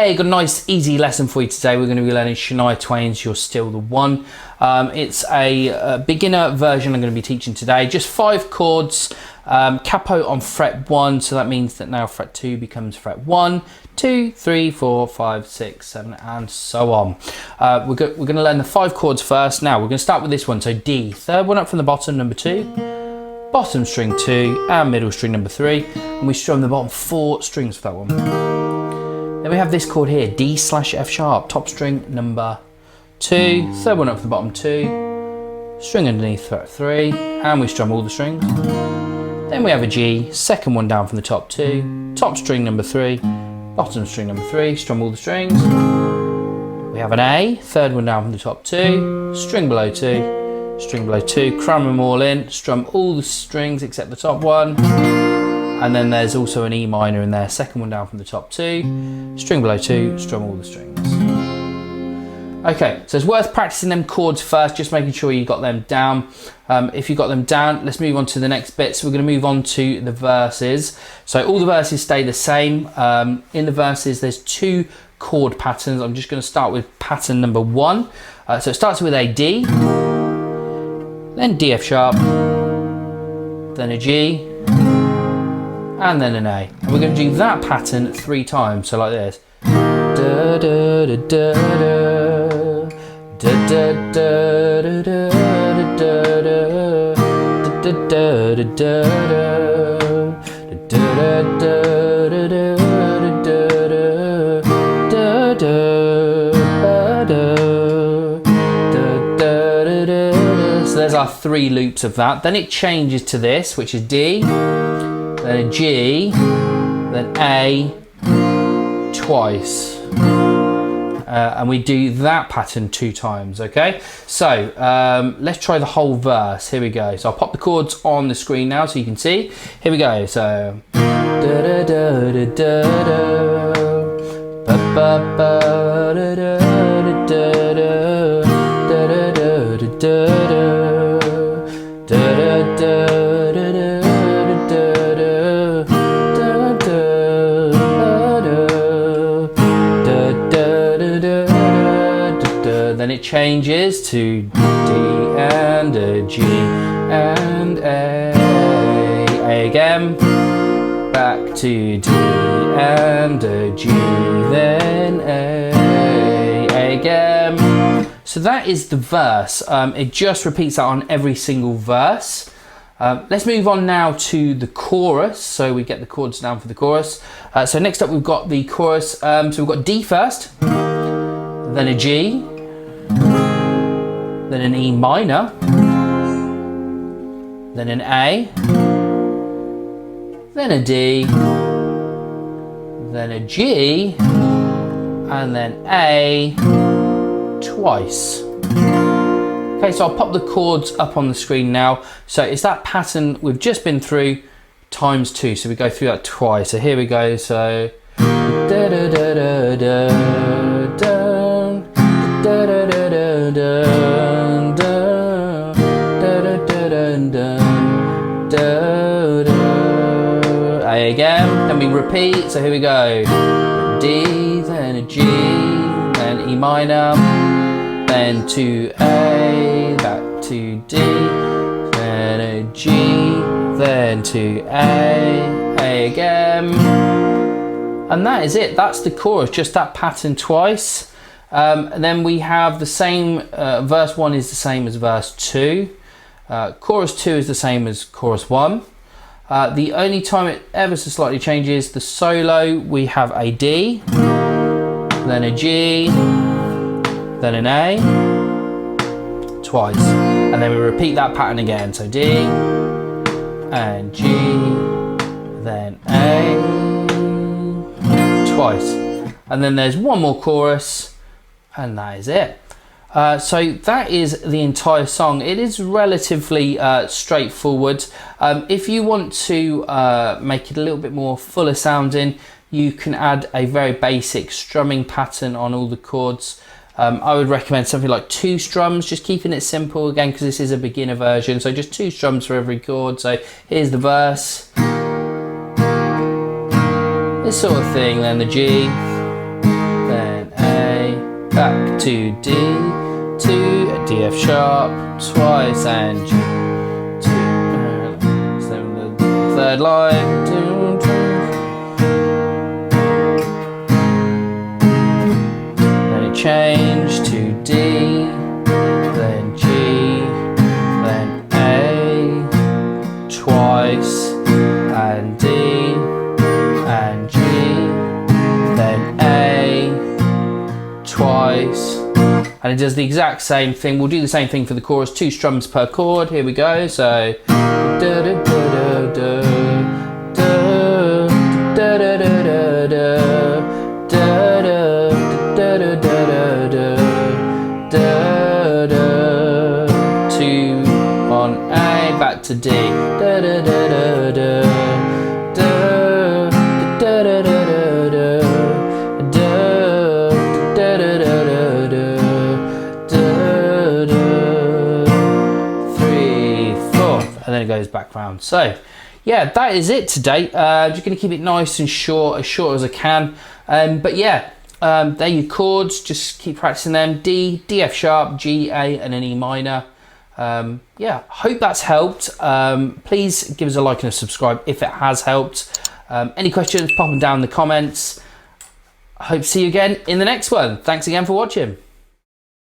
Hey, got a nice easy lesson for you today. We're going to be learning Shania Twain's You're Still the One. It's a beginner version I'm going to be teaching today. Just 5 chords, capo on fret 1, so that means that now fret 2 becomes fret 1, 2, 3, 4, 5, 6, 7, and so on. We're going to learn the 5 chords first. Now we're going to start with this one. So D, third one up from the bottom, number 2, bottom string 2, and middle string number 3, and we strum the bottom 4 strings for that one. Then we have this chord here, D/F sharp, top string number 2, third one up from the bottom 2, string underneath fret 3, and we strum all the strings. Then we have a G, second one down from the top 2, top string number 3, bottom string number 3, strum all the strings. We have an A, third one down from the top 2, string below 2, string below 2, cram them all in, strum all the strings except the top one. And then there's also an E minor in there, second one down from the top 2, string below 2, strum all the strings. Okay, so it's worth practicing them chords first, just making sure you got them down. If you got them down, let's move on to the next bit. So we're going to move on to the verses. So all the verses stay the same. In the verses, there's 2 chord patterns. I'm just going to start with pattern number 1. So it starts with a D, then D/F sharp, then a G, and then an A. And we're going to do that pattern 3 times, so like this. Da, da, da, da, da, da, da, da, so there's our 3 loops of that. Then it changes to this, which is D, then a G, then A twice. And we do that pattern 2 times, okay? So let's try the whole verse. Here we go. So I'll pop the chords on the screen now so you can see. Here we go. So da da da da da da ba ba ba da da da da da da da da da da da da da. Then it changes to D and a G and A again, back to D and a G, then A again. So that is the verse. It just repeats that on every single verse. Let's move on now to the chorus. So we get the chords down for the chorus. So next up we've got the chorus. So we've got D first, then a G, then an E minor, then an A, then a D, then a G, and then A twice. Okay, so I'll pop the chords up on the screen now. So it's that pattern we've just been through times 2. So we go through that twice. So here we go. So da da da da da da da da da da da da da. A again. Then we repeat. So here we go. D, then a G, then E minor, then to A, back to D, then a G, then to A again. And that is it. That's the chorus, just that pattern twice. And then we have the same, verse 1 is the same as verse 2. Chorus 2 is the same as chorus 1. The only time it ever so slightly changes, the solo, we have a D, then a G, then an A, twice. And then we repeat that pattern again. So D, and G, then A, twice. And then there's one more chorus, and that is it. So that is the entire song. It is relatively straightforward. If you want to make it a little bit more fuller sounding, you can add a very basic strumming pattern on all the chords. I would recommend something like 2 strums, just keeping it simple again because this is a beginner version. So just 2 strums for every chord. So here's the verse. this sort of thing, then the G, back to D, to a D F sharp, twice, and G, two, so the third line, two, then it changed to D, then G, then A, twice, and D, and G, then A, twice, and it does the exact same thing. We'll do the same thing for the chorus, 2 strums per chord. Here we go. So da da da da da da da da da da da da da da, 2 on A, back to D, da da da da da da da da da da. And then it goes back round. So yeah, that is it today. Just going to keep it nice and short as I can. But yeah, they're your chords. Just keep practicing them. D, D F sharp, G, A, and an E minor. Yeah, hope that's helped. Please give us a like and a subscribe if it has helped. Any questions, pop them down in the comments. I hope to see you again in the next one. Thanks again for watching.